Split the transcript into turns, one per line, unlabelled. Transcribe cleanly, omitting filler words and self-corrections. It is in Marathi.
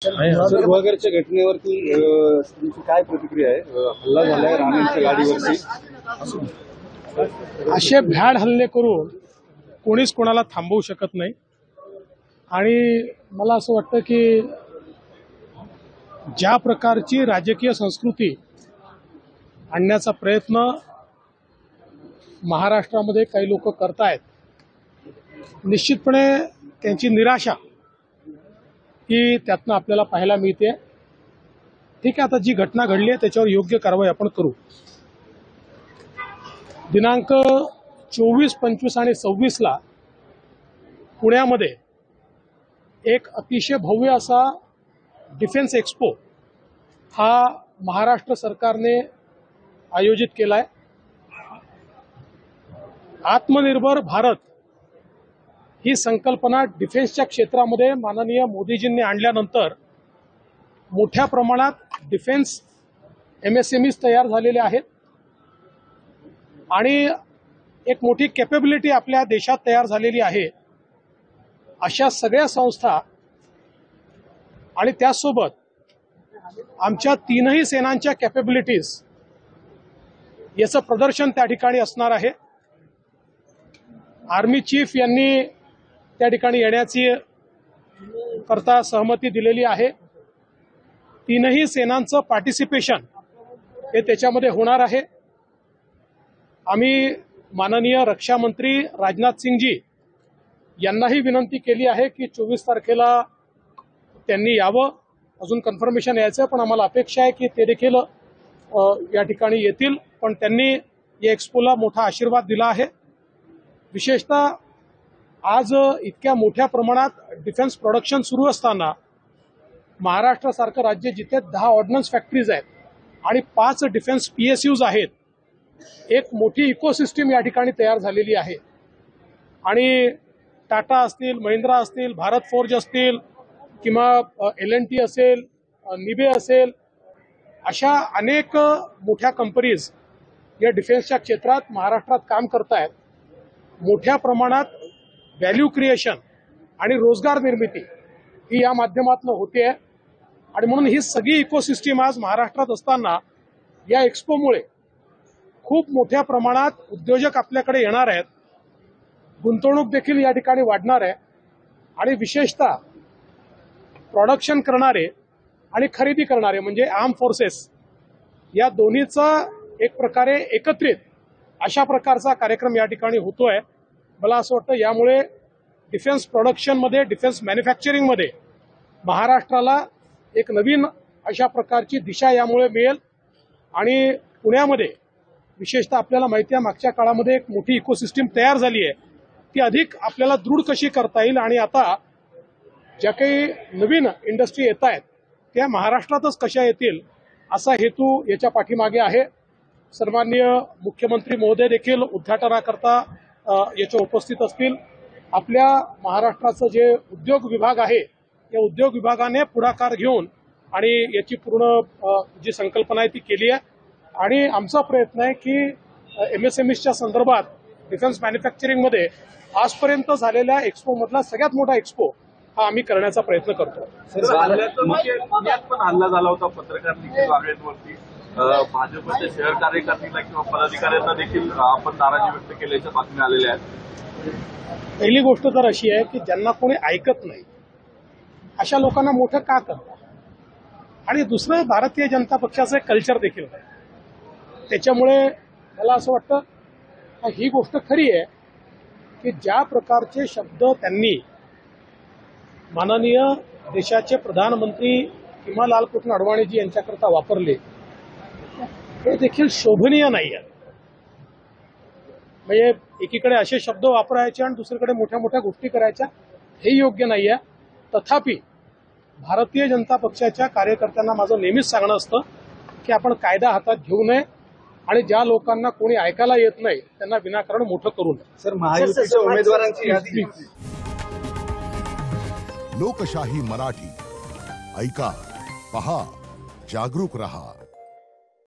गुहागरच्या घटनेवरती तुमची काय प्रतिक्रिया आहे? हल्ला झालाय राणेंच्या गाडीवरती.
असे भ्याड हल्ले करून कोणीच कोणाला थांबवू शकत नाही. आणि मला असं वाटतं की ज्या प्रकारची राजकीय संस्कृती आणण्याचा प्रयत्न महाराष्ट्रामध्ये काही लोक करतायत, निश्चितपणे त्यांची निराशा ही त्यातनं आपल्याला पाहायला मिळते. ठीक आहे, आता जी घटना घडली आहे त्याच्यावर योग्य कारवाई आपण करू. दिनांक 24, 25 आणि 26ला पुण्यामध्ये एक अतिशय भव्य असा डिफेन्स एक्स्पो हा महाराष्ट्र सरकारने आयोजित केला आहे. आत्मनिर्भर भारत ही संकल्पना डिफेन्सच्या क्षेत्रामध्ये माननीय मोदीजींनी आणल्यानंतर मोठ्या प्रमाणात डिफेन्स MSMEs तयार झालेले आहेत आणि एक मोठी कॅपेबिलिटी आपल्या देशात तयार झालेली आहे. अशा सगळ्या संस्था आणि त्याचसोबत आमच्या तीनही सेनांच्या कॅपेबिलिटीज याचं प्रदर्शन त्या ठिकाणी असणार आहे. आर्मी चीफ यांनी त्या ठिकाणी येण्याची करता सहमती दिलेली आहे. तीनही सेनांचं पार्टिसिपेशन हे त्याच्यामध्ये होणार आहे. आम्ही माननीय रक्षा मंत्री राजनाथ सिंगजी यांनाही विनंती केली आहे की 24 तारखेला त्यांनी यावं. अजून कन्फर्मेशन यायचं, पण आम्हाला अपेक्षा आहे की ते देखील या ठिकाणी येतील. पण त्यांनी या एक्स्पोला मोठा आशीर्वाद दिला आहे. विशेषतः आज इतक्या मोठ्या प्रमाणात डिफेन्स प्रोडक्शन सुरू असताना महाराष्ट्रासारखं राज्य जिथे 10 ऑर्डनन्स फॅक्टरीज आहेत आणि 5 डिफेन्स PSUs आहेत, एक मोठी इकोसिस्टीम या ठिकाणी तयार झालेली आहे. आणि टाटा असतील, महिंद्रा असतील, भारत फोर्ज असतील किंवा L&T असेल, निबे असेल, अशा अनेक मोठ्या कंपनीज या डिफेन्सच्या क्षेत्रात महाराष्ट्रात काम करतायत. मोठ्या प्रमाणात व्हॅल्यू क्रिएशन आणि रोजगार निर्मिती ही या माध्यमातून होते आहे. आणि म्हणून ही सगळी इकोसिस्टीम आज महाराष्ट्रात असताना या एक्स्पोमुळे खूप मोठ्या प्रमाणात उद्योजक आपल्याकडे येणार आहेत. गुंतवणूक देखील या ठिकाणी वाढणार आहे. आणि विशेषतः प्रोडक्शन करणारे आणि खरेदी करणारे म्हणजे आर्म फोर्सेस या दोन्हीचा एक प्रकारे एकत्रित अशा प्रकारचा कार्यक्रम या ठिकाणी होतोय. मला असं वाटतं यामुळे डिफेन्स प्रोडक्शनमध्ये, डिफेन्स मॅन्युफॅक्चरिंगमध्ये महाराष्ट्राला एक नवीन अशा प्रकारची दिशा यामुळे मिळेल. आणि पुण्यामध्ये विशेषतः आपल्याला माहिती आहे मागच्या काळामध्ये एक मोठी इकोसिस्टीम तयार झाली आहे, ती अधिक आपल्याला दृढ कशी करता येईल. आणि आता ज्या काही नवीन इंडस्ट्री येत आहेत त्या महाराष्ट्रातच कशा येतील असा हेतू याच्या पाठीमागे आहे. सन्माननीय मुख्यमंत्री महोदय देखील उद्घाटनाकरता याच्या उपस्थित असतील. आपल्या महाराष्ट्राचं जे उद्योग विभाग आहे या उद्योग विभागाने पुढाकार घेऊन आणि याची पूर्ण जी संकल्पना आहे ती केली आहे. आणि आमचा प्रयत्न आहे की MSMEsच्या संदर्भात डिफेन्स मॅन्युफॅक्चरिंगमध्ये आजपर्यंत झालेल्या एक्स्पोमधला सगळ्यात मोठा एक्स्पो हा आम्ही करण्याचा प्रयत्न करतो.
पुण्यात पण हल्ला झाला होता पत्रकार निखिल वागळेंवरती. भाजपच्या शहर कार्यकर्त्यांना किंवा पदाधिकाऱ्यांना देखील आपण नाराजी व्यक्त केल्याच्या बातम्या आलेल्या आहेत.
पहिली गोष्ट तर अशी आहे की ज्यांना कोणी ऐकत नाही अशा लोकांना मोठं का करतात. आणि दुसरं, भारतीय जनता पक्षाचं कल्चर देखील आहे. त्याच्यामुळे मला असं वाटतं ही गोष्ट खरी आहे की ज्या प्रकारचे शब्द त्यांनी माननीय देशाचे प्रधानमंत्री किमालालकृष्ण अडवाणीजी यांच्याकरता वापरले हे देखील शोभनीय नाही आहे. म्हणजे एकीकडे असे शब्द वापरायचे आणि दुसरीकडे मोठ्या मोठ्या गोष्टी करायच्या, हे योग्य नाही आहे. तथापि भारतीय जनता पक्षाच्या कार्यकर्त्यांना माझं नेहमीच सांगणं असतं की आपण कायदा हातात घेऊ नये आणि ज्या लोकांना कोणी ऐकायला येत नाही त्यांना विनाकारण मोठं करू नये.
सर, महायुतीच्या उमेदवारांची यादी.
लोकशाही मराठी ऐका, पहा, जागरूक रहा.